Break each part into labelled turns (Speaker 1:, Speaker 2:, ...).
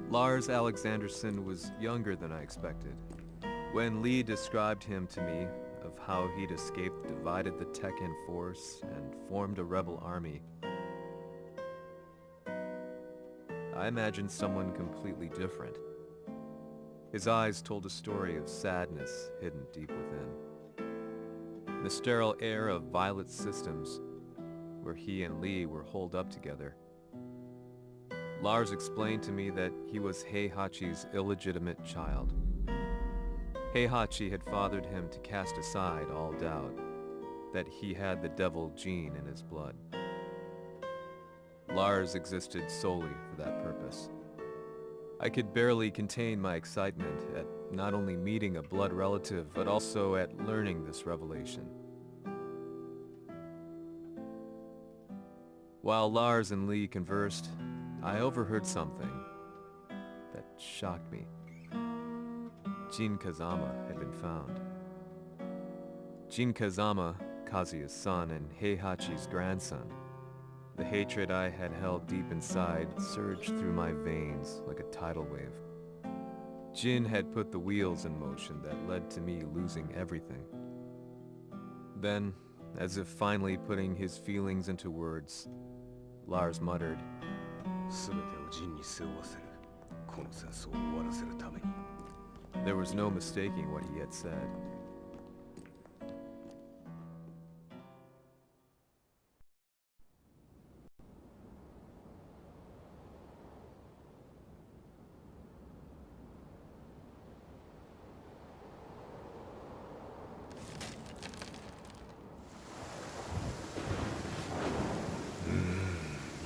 Speaker 1: Lars Alexanderson was younger than I expected. When Lee described him to me, of how he'd escaped, divided the Tekken force, and formed a rebel army, I imagined someone completely different. His eyes told a story of sadness hidden deep within. The sterile air of Violet Systems, where he and Lee were holed up together. Lars explained to me that he was Heihachi's illegitimate child. Heihachi had fathered him to cast aside all doubt that he had the devil gene in his blood. Lars existed solely for that purpose. I could barely contain my excitement at not only meeting a blood relative, but also at learning this revelation. While Lars and Lee conversed, I overheard something that shocked me. Jin Kazama had been found. Jin Kazama, Kazuya's son and Heihachi's grandson. The hatred I had held deep inside surged through my veins like a tidal wave. Jin had put the wheels in motion that led to me losing everything. Then, as if finally putting his feelings into words, Lars muttered, there was no mistaking what he had said.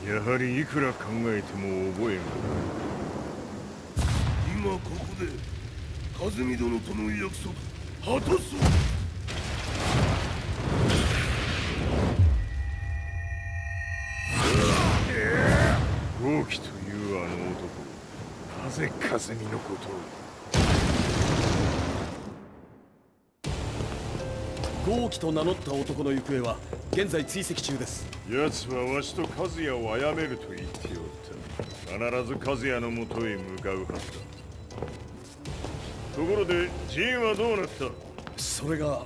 Speaker 2: やはりいくら考えても覚えがない。今ここで和美殿との約束果たそう。豪輝というあの男、なぜ和美のことを。
Speaker 3: 豪輝と名乗った男の行方は現在追跡中です。
Speaker 2: 奴はわしと和也を殺めると言っておった。必ず和也のもとへ向かうはずだ。ところでジンはどうなった？
Speaker 3: それが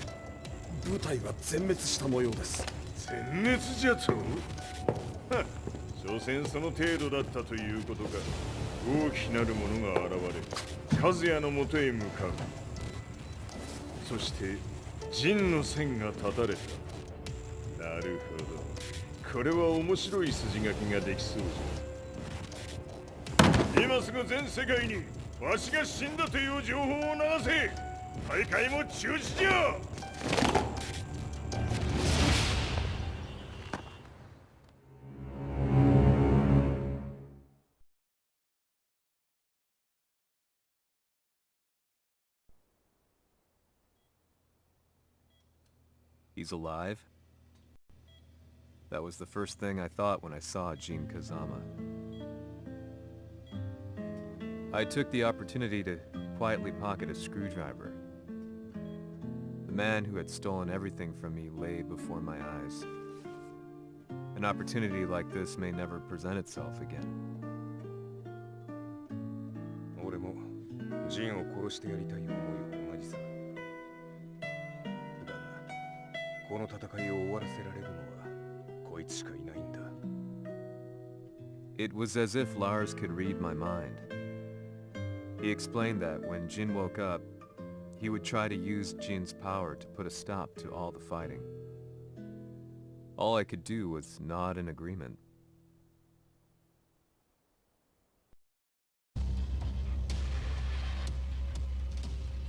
Speaker 3: 部隊は全滅した模様です。
Speaker 2: 全滅じゃと？所詮その程度だったということか。大きなる者が現れ和也のもとへ向かう。そして陣の線が断たれた。なるほど。これは面白い筋書きができそうじゃ。今すぐ全世界にわしが死んだという情報を流せ。大会も中止じゃ。
Speaker 1: He's alive? That was the first thing I thought when I saw Jin Kazama. I took the opportunity to quietly pocket a screwdriver. The man who had stolen everything from me lay before my eyes. An opportunity like this may never present itself again.
Speaker 4: 俺もジンを殺してやりたい思いは同じさ。だが、この戦いを終わらせられるのはこいつしかいないんだ。
Speaker 1: It was as if Lars could read my mind. He explained that when Jin woke up, he would try to use Jin's power to put a stop to all the fighting. All I could do was nod in agreement.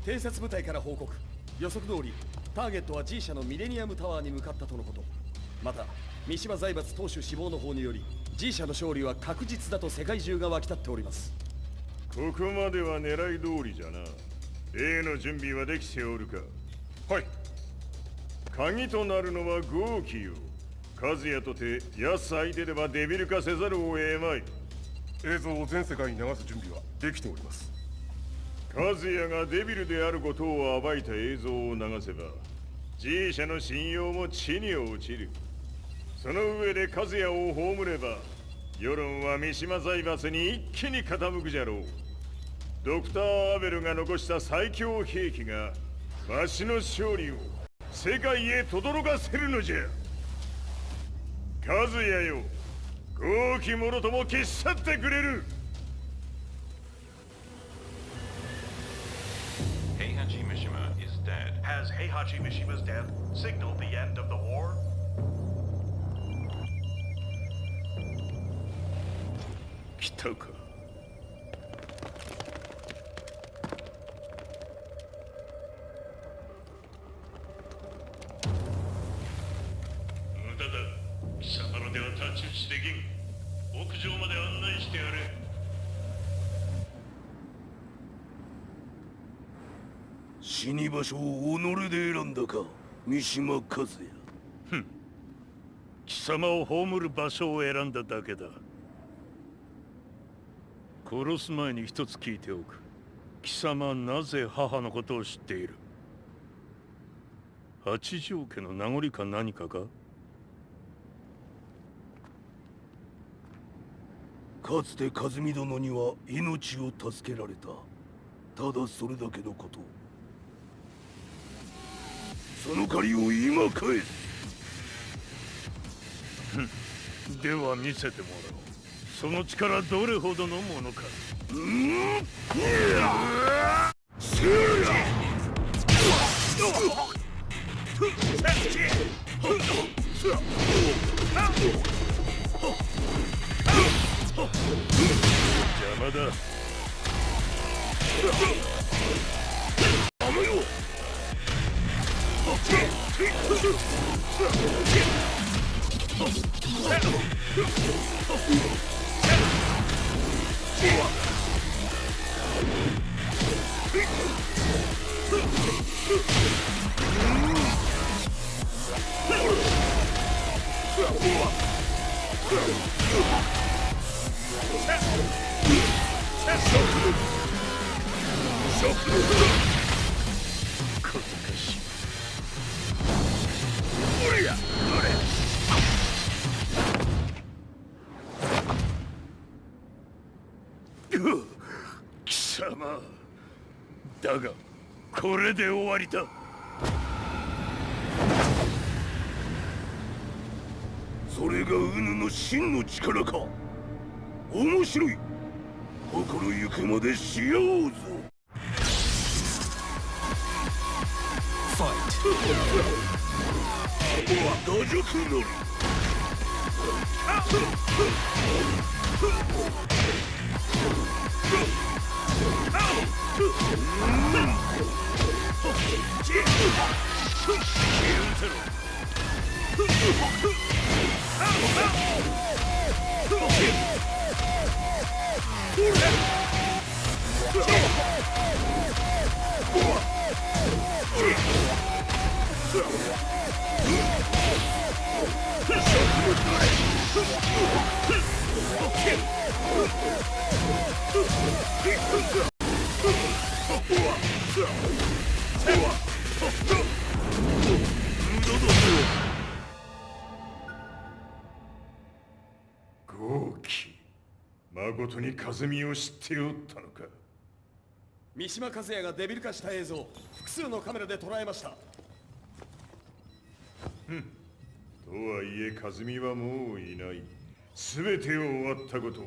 Speaker 3: 偵察部隊から報告。予測通り、ターゲットは G 社のミレニアムタワーに向かったとのこと。また、三島財閥当主死亡の方により、G 社の勝利は確実だと世界中が沸き立っております。
Speaker 2: ここまでは狙い通りじゃな。例の準備はできておるか。はい。鍵となるのは豪輝よ。和也とて安相手ではデビル化せざるを得まい。
Speaker 5: 映像を全世界に流す準備はできております。
Speaker 2: 和也がデビルであることを暴いた映像を流せば G 社の信用も地に落ちる。その上で和也を葬れば世論は三島財閥に一気に傾くじゃろう。ドクター・アベルが残した最強兵器がわしの勝利を世界へ轟かせるのじゃ。和也よ、豪気者とも消し去ってくれる。
Speaker 6: Heihachi Mishima is dead.
Speaker 7: Has Heihachi Mishima's death signaled the end of the war?
Speaker 2: 来たか。
Speaker 7: 無駄だ。貴様のでは太刀打ちできん。屋上まで案内してやれ。
Speaker 8: 死に場所を己で選んだか、三島和也。
Speaker 7: 貴様を葬る場所を選んだだけだ。殺す前に一つ聞いておく。貴様はなぜ母のことを知っている？八条家の名残か何かか？
Speaker 8: かつて和美殿には命を助けられた。ただそれだけのこと。その借りを今返す。
Speaker 7: では見せてもらおう。その力どれほどのものか。邪魔だ。小賢しい。貴様だがこれで終わりだ。
Speaker 8: それがウヌの真の力か。面白い。心ゆくまでしようぞ。打辱なり。
Speaker 2: 豪気、誠に和美を知っておったのか。
Speaker 3: 三島和也がデビル化した映像、複数のカメラで捉えました。
Speaker 2: とはいえ和美はもういない。全てを終わったこと。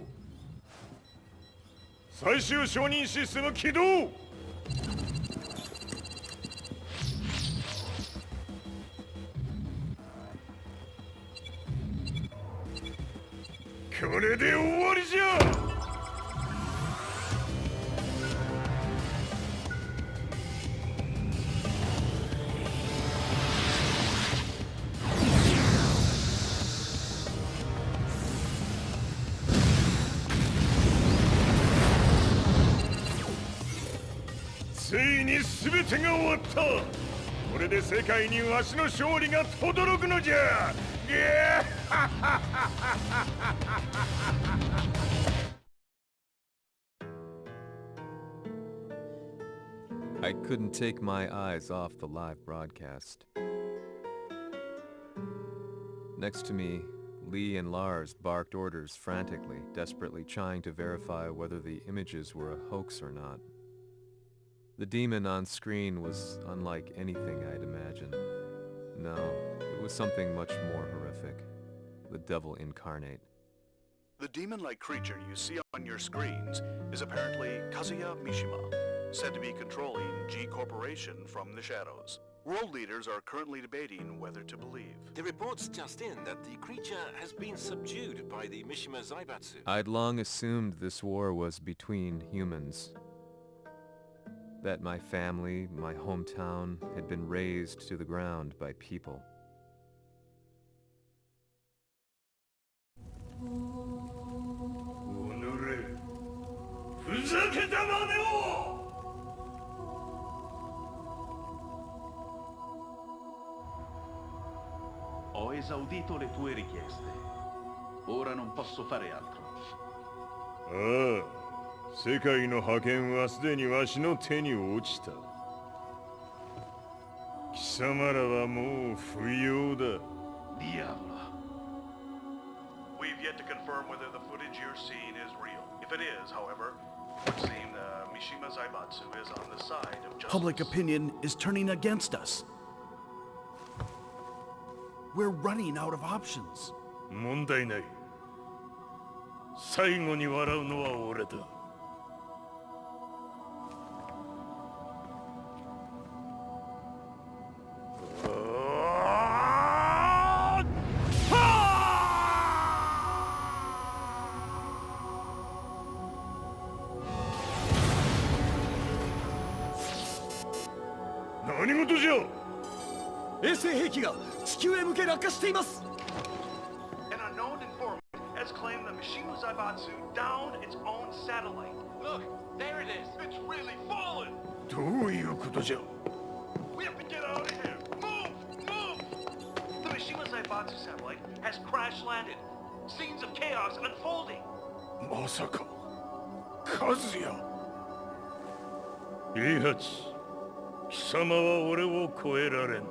Speaker 2: 最終承認システム起動。これで終わりじゃ。ついに全てが終わった。これで世界にわしの勝利が轟くのじゃ。
Speaker 1: I couldn't take my eyes off the live broadcast. Next to me Lee and Lars barked orders frantically, desperately trying to verify whether the images were a hoax or not. The demon on screen was unlike anything I'd imagined. No, it was something much more horrific. The devil incarnate.
Speaker 9: The demon-like creature you see on your screens is apparently Kazuya Mishima, said to be controlling G Corporation from the shadows. World leaders are currently debating whether to believe.
Speaker 10: The reports just in that the creature has been subdued by the Mishima Zaibatsu.
Speaker 1: I'd long assumed this war was between humans. That my family, my hometown, had been razed to the ground by people.
Speaker 11: Ho esaudito le tue richieste. Ora non posso fare altro.
Speaker 2: ああ、世界の覇権はすでにわしの手に落ちた。貴様らはもう不要だ。
Speaker 11: Diavolo.
Speaker 9: We've yet to confirm whether the footage you're seeing is real. If it is, however, it would seem the Mishima Zaibatsu is on the side of justice.
Speaker 3: Public opinion is turning against us. We're running out of options.
Speaker 7: 問題ない。最後に笑うのは俺だ。
Speaker 2: 何事じゃ。
Speaker 3: 衛星兵器が地球へ向け落下しています。
Speaker 9: An unknown informant has claimed the Mishima Zaibatsu downed its own satellite.
Speaker 10: Look, there it is.
Speaker 9: It's really fallen!
Speaker 2: どういうことじゃ。
Speaker 9: We have to get out of here! Move! Move! The Mishima Zaibatsu satellite has crash landed. Scenes of chaos unfolding.
Speaker 2: まさか、和也。
Speaker 7: イイハチ、貴様は俺を超えられん。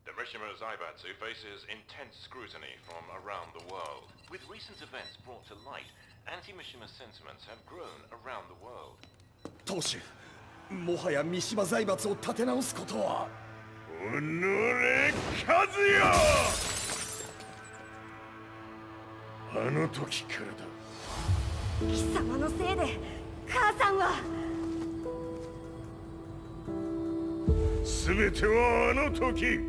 Speaker 6: The Mishima Zaibatsu faces intense scrutiny from around the world.
Speaker 10: With recent events brought to light, anti-Mishima sentiments have grown around the world.
Speaker 3: 当主、もはや三島財閥を立て直すことは。
Speaker 2: おのれ、和也。あの時からだ。
Speaker 12: 貴様のせいで母さんは。
Speaker 2: 全てはあの時。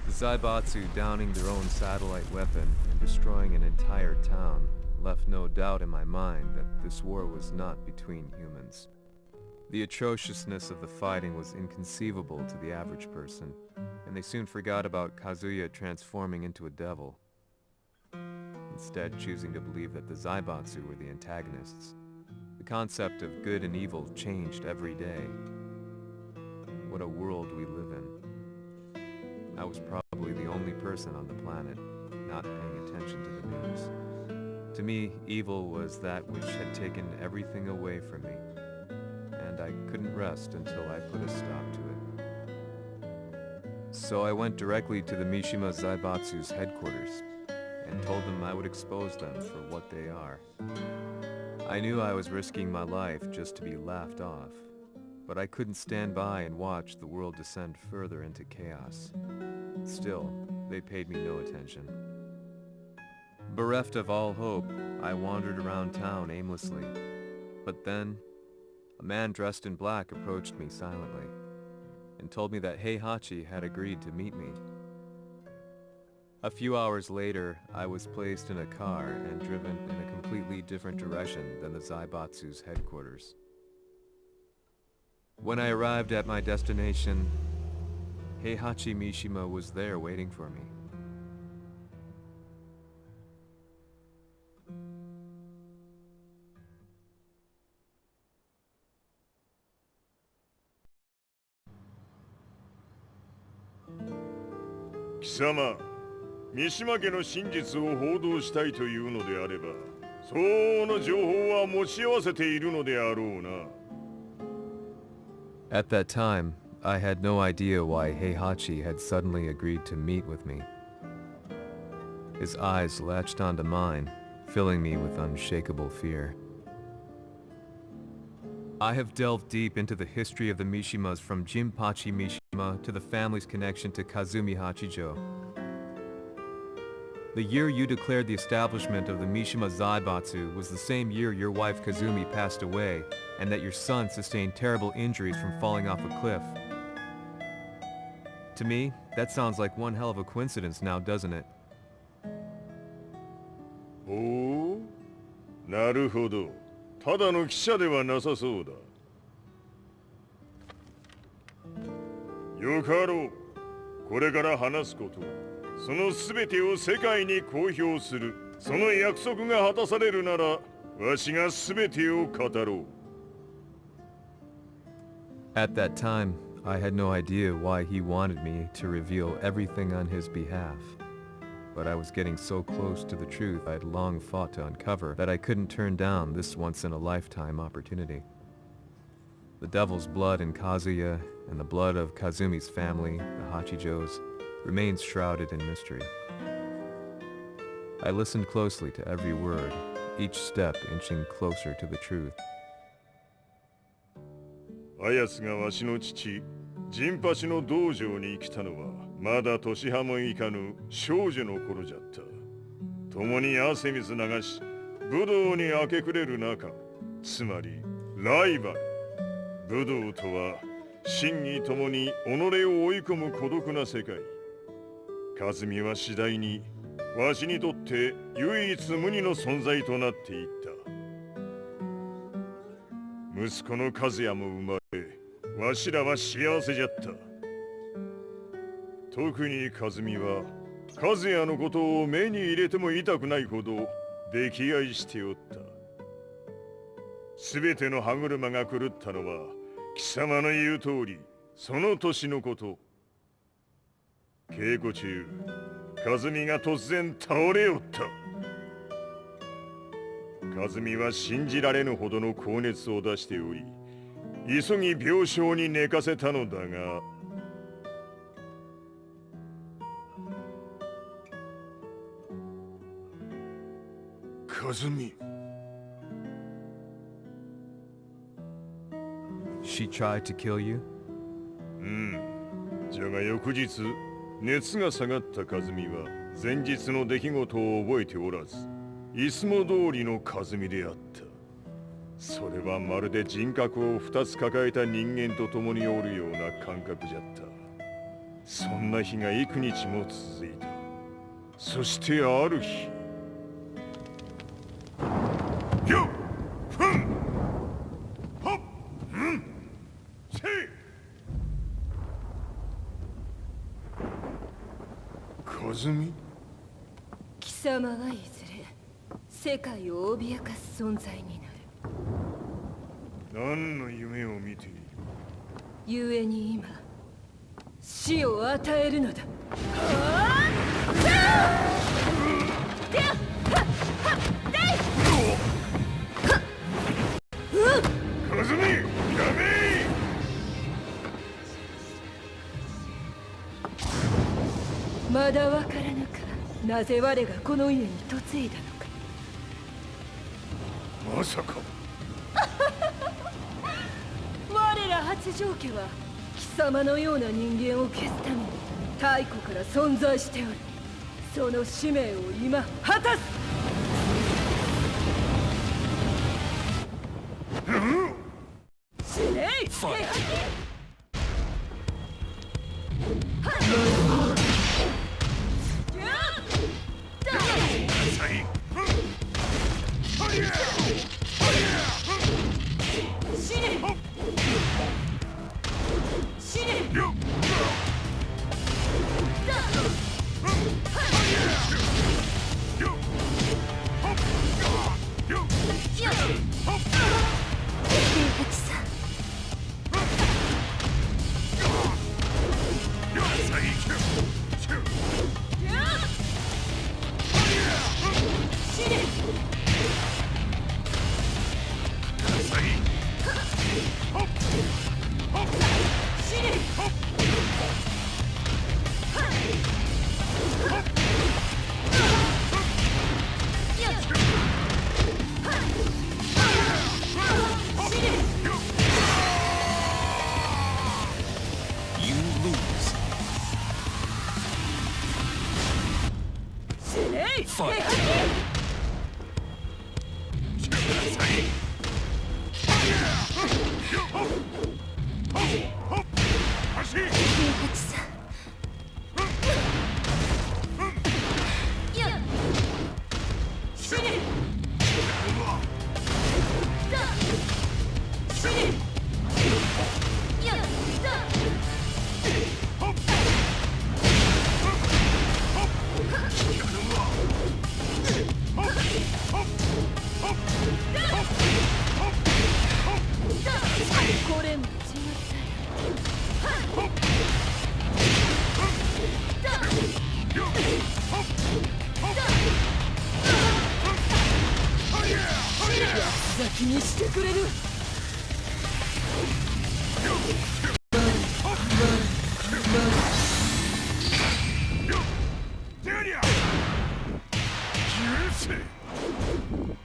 Speaker 1: The Zaibatsu downing their own satellite weapon and destroying an entire town left no doubt in my mind that this war was not between humans. The atrociousness of the fighting was inconceivable to the average person, and they soon forgot about Kazuya transforming into a devil, instead choosing to believe that the Zaibatsu were the antagonists. The concept of good and evil changed every day. What a world we live in. I was probably the only person on the planet not paying attention to the news. To me, evil was that which had taken everything away from me, and I couldn't rest until I put a stop to it. So I went directly to the Mishima Zaibatsu's headquarters and told them I would expose them for what they are. I knew I was risking my life just to be laughed off, but I couldn't stand by and watch the world descend further into chaos. Still, they paid me no attention. Bereft of all hope, I wandered around town aimlessly. But then, a man dressed in black approached me silently and told me that Heihachi had agreed to meet me. A few hours later, I was placed in a car and driven in a completely different direction than the Zaibatsu's headquarters. When I arrived at my destination, Heihachi Mishima was there waiting for me.
Speaker 2: 三島家の真実を報道したいというのであれば、相応の情報は持ち合わせているのであろうな。
Speaker 1: At that time, I had no idea why Heihachi had suddenly agreed to meet with me. His eyes latched onto mine, filling me with unshakable fear. I have delved deep into the history of the Mishimas from Jinpachi Mishima to the family's connection to Kazumi Hachijo. The year you declared the establishment of the Mishima Zaibatsu was the same year your wife Kazumi passed away, and that your son sustained terrible injuries from falling off a cliff. To me, that sounds like one hell of a coincidence now, doesn't it?
Speaker 2: おお、なるほど。ただの記者ではなさそうだ。よかろう。これから話すこと、その全てを世界に公表する、その約束が果たされるなら、わしが全てを語ろう。
Speaker 1: At that time, I had no idea why he wanted me to reveal everything on his behalf. But I was getting so close to the truth I'd long fought to uncover that I couldn't turn down this once-in-a-lifetime opportunity. The devil's blood in Kazuya and the blood of Kazumi's family, the Hachijos, remains shrouded in mystery. I listened closely to every word, each step inching closer to the truth.
Speaker 2: あやつがわしの父、陣八の道場に来たのは、まだ年端もいかぬ少女の頃じゃった。共に汗水流し、武道に明け暮れる中、つまりライバル。武道とは、真に共に己を追い込む孤独な世界。和美は次第に、わしにとって唯一無二の存在となっていった。息子の和也も生まれ、わしらは幸せじゃった。特に和美は、和也のことを目に入れても痛くないほど溺愛しておった。すべての歯車が狂ったのは、貴様の言う通り、その年のこと。稽古中、和美が突然倒れおった。和美は信じられぬほどの高熱を出しており、急ぎ病床に寝かせたのだが、和美。
Speaker 1: She tried to kill you?
Speaker 2: じゃが翌日、熱が下がった和美は前日の出来事を覚えておらず、いつも通りの和美であった。それはまるで人格を2つ抱えた人間と共におるような感覚じゃった。そんな日が幾日も続いた。そしてある日、よっふんほっんせい和美。
Speaker 12: 貴様はいずれ世界を脅かす存在になる。
Speaker 2: 何の夢を見ている？
Speaker 12: 故に今死を与えるのだ。
Speaker 2: 和美、やめ！
Speaker 12: まだわからぬか、なぜ我がこの家に嫁いだのか。
Speaker 2: まさか。
Speaker 12: 我ら八丈家は貴様のような人間を消すために太古から存在しておる。その使命を今果たす。死ねい！
Speaker 1: You lose. Fight.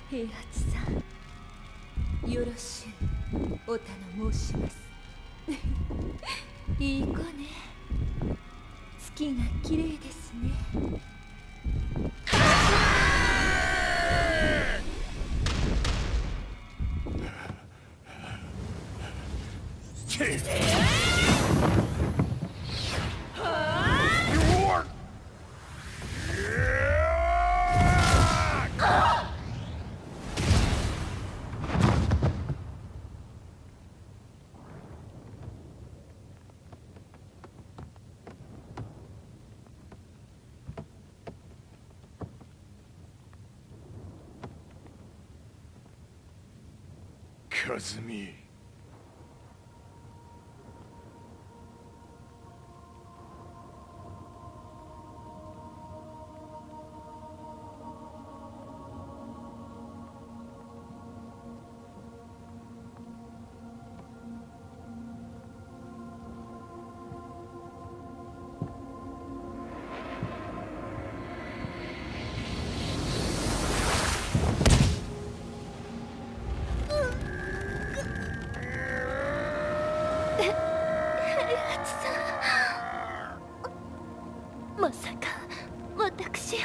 Speaker 12: 平八さん、よろしゅうお頼申します。いい子ね。月が綺麗ですね。
Speaker 2: 和美。
Speaker 12: まさか私を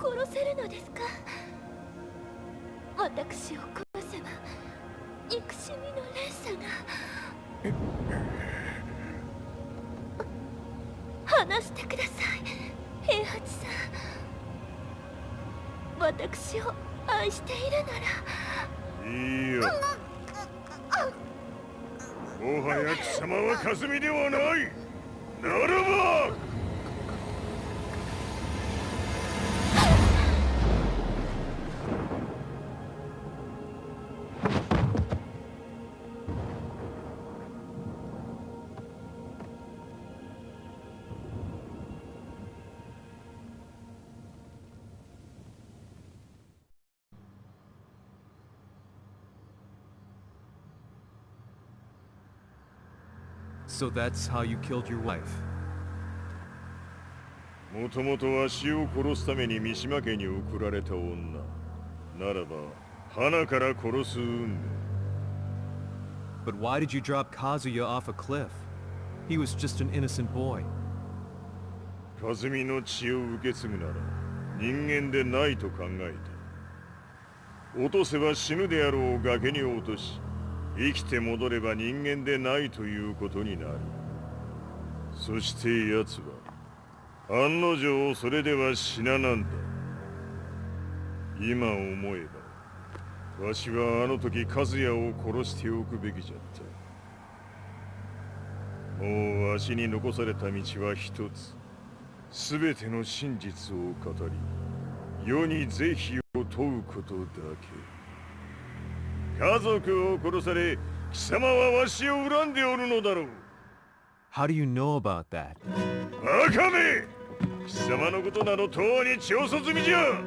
Speaker 12: 殺せるのですか？私を殺せば憎しみの連鎖が。話してください、平八さん。私を愛しているなら。
Speaker 2: いいよ。もはや貴様は和美ではない。ならば
Speaker 1: So that's how you killed your wife.
Speaker 2: もともとわしを殺すために三島家に送られた女ならば花から殺す運命。
Speaker 1: But why did you drop Kazuya off a cliff? He was just an innocent boy.
Speaker 2: 和美の血を受け継ぐなら人間でないと考えた。落とせば死ぬであろう崖に落とし生きて戻れば人間でないということになる。そして奴は案の定それでは死ななんだ。今思えばわしはあの時和也を殺しておくべきじゃった。もうわしに残された道は一つ。全ての真実を語り世に是非を問うことだけ。家族を殺され貴様はわしを恨んでおるのだろう。
Speaker 1: How do you know about that?
Speaker 2: バカめ！貴様のことなどとうに調査済みじゃ。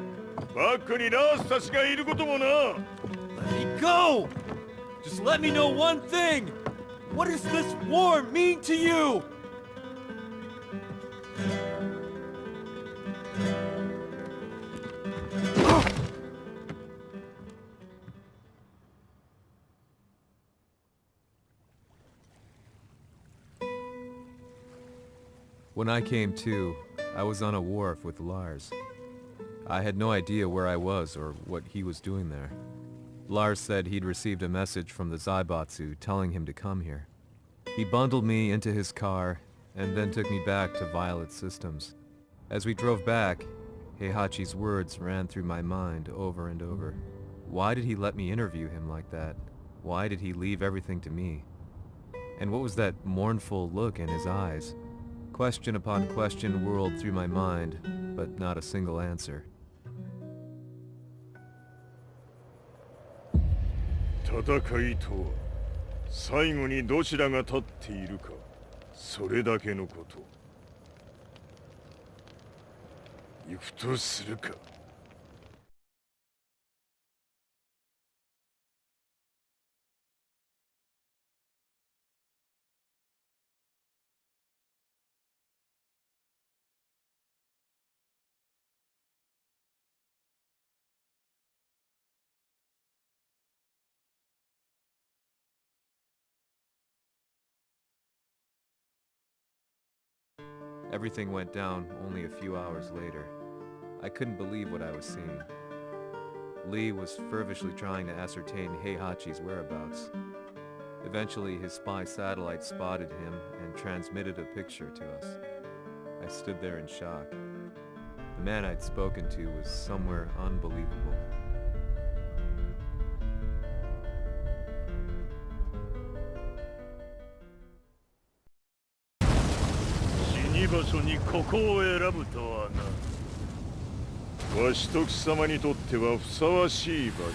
Speaker 2: バックにナースたちがいることもな。
Speaker 3: ビッグ
Speaker 1: go! Just let me know one thing! What does this war mean to you? When I came to, I was on a wharf with Lars. I had no idea where I was or what he was doing there. Lars said he'd received a message from the Zaibatsu telling him to come here. He bundled me into his car and then took me back to Violet Systems. As we drove back, Heihachi's words ran through my mind over and over. Why did he let me interview him like that? Why did he leave everything to me? And what was that mournful look in his eyes? Question upon question whirled through my mind, but not a single answer.
Speaker 2: 戦いとは最後にどちらが立っているかそれだけのこと。行くとするか。
Speaker 1: Everything went down only a few hours later. I couldn't believe what I was seeing. Lee was fervently trying to ascertain Heihachi's whereabouts. Eventually, his spy satellite spotted him and transmitted a picture to us. I stood there in shock. The man I'd spoken to was somewhere unbelievable.
Speaker 2: "わしと貴様にとってはふさわしい場所。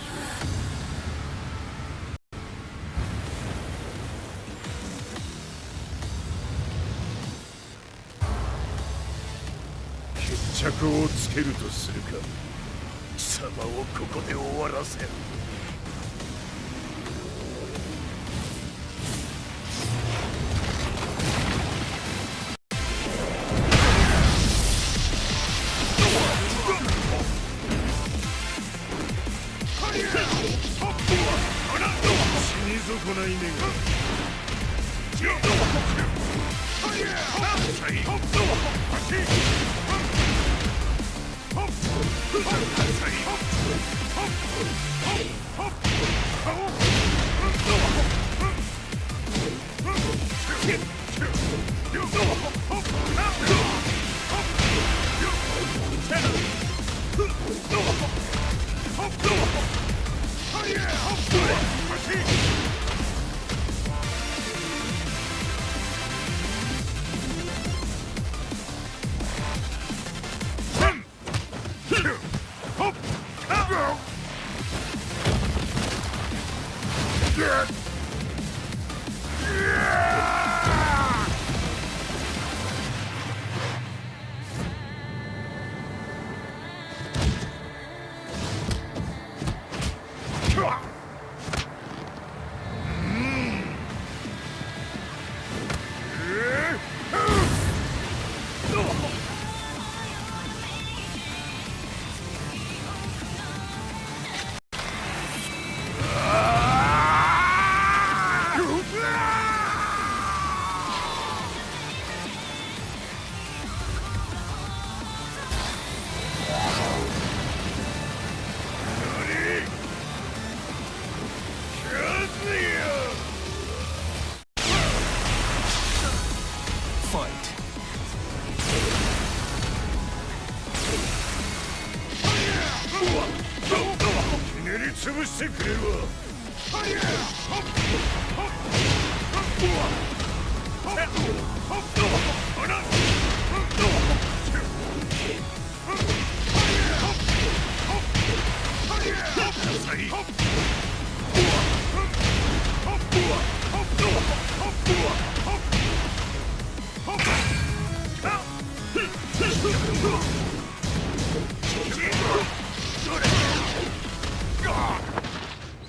Speaker 2: 決着をつけるとするか。貴様をここで終わらせる。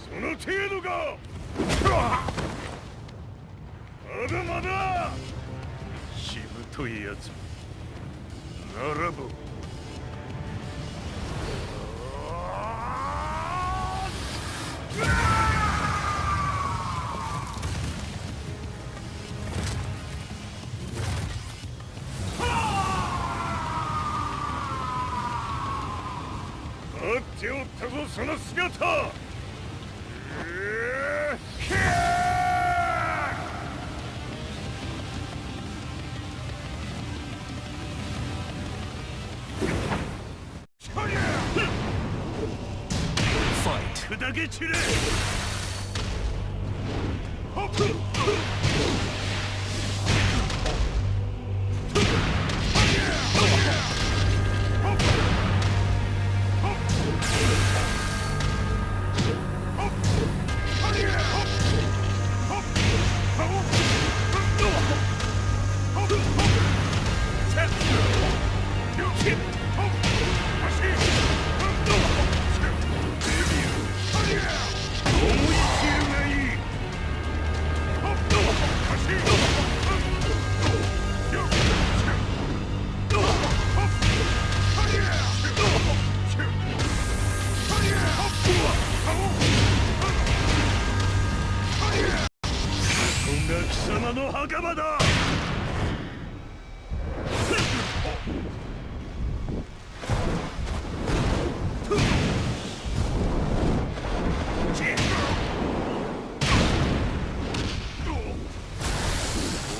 Speaker 2: その程
Speaker 7: というやつ。ならば待っておったぞ、その姿。砕け散れ。貴様の墓場だ。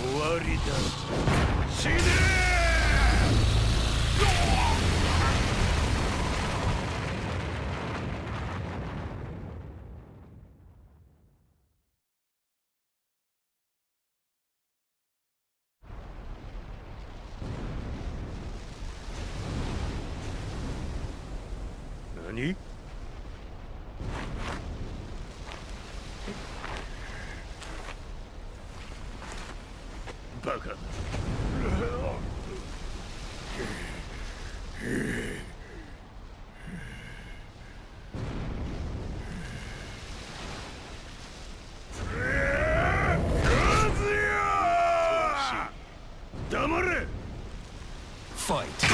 Speaker 7: 終わりだ。死ね何？バカ。黙れ。ファイト。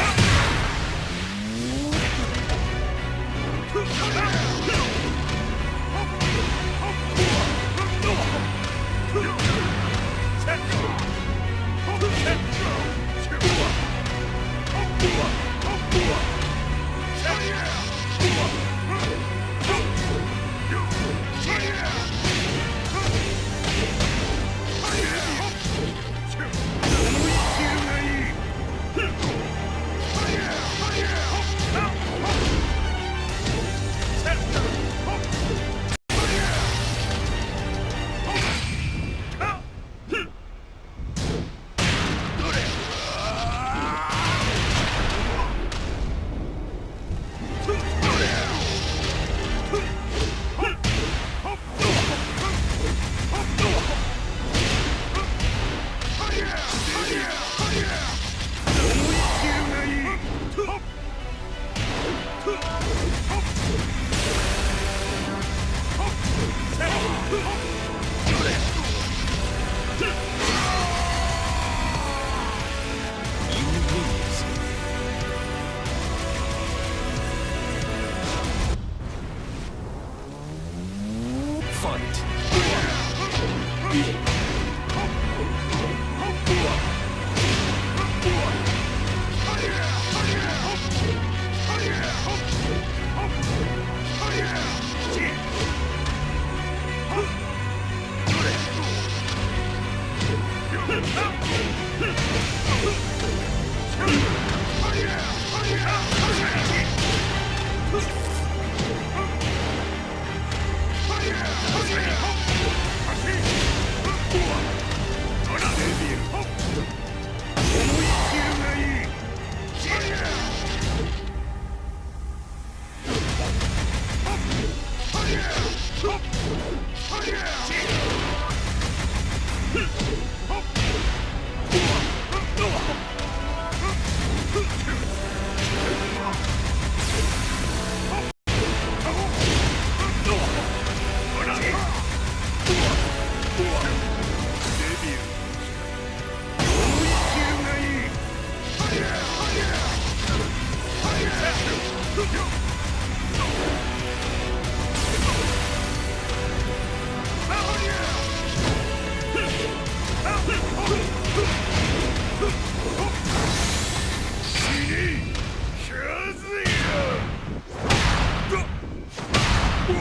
Speaker 2: 貴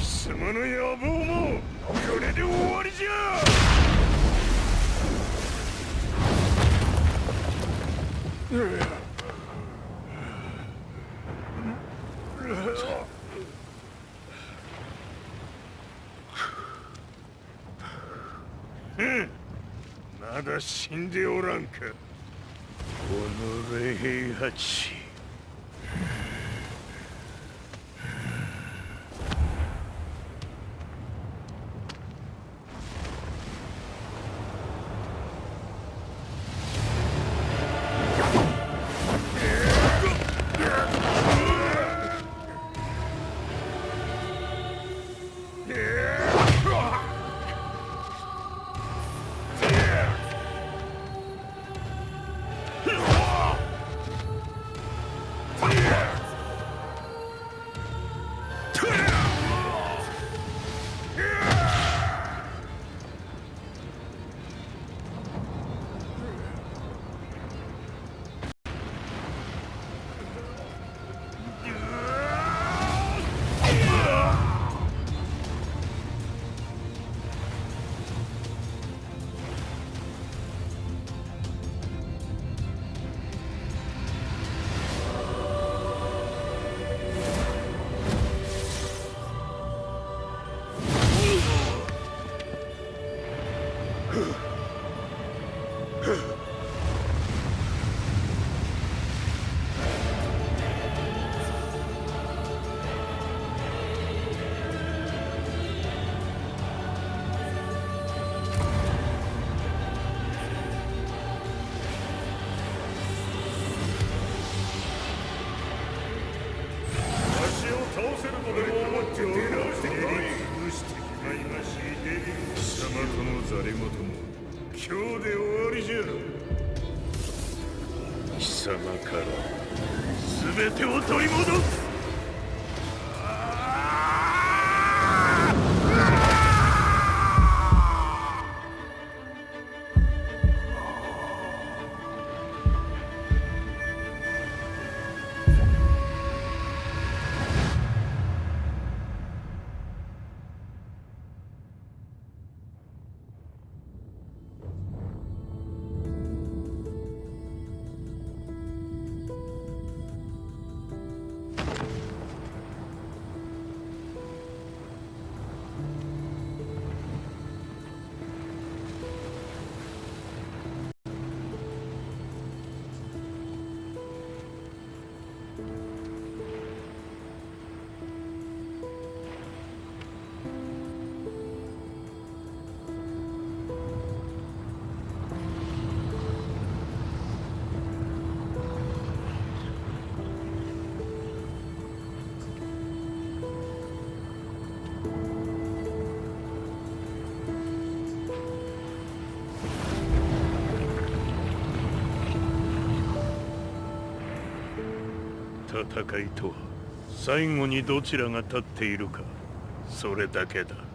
Speaker 2: 様の野望もこれで終わりじゃ。まだ死んでおらんか。
Speaker 7: 己平八。貴様から全てを取り戻す。戦いとは最後にどちらが立っているか、それだけだ。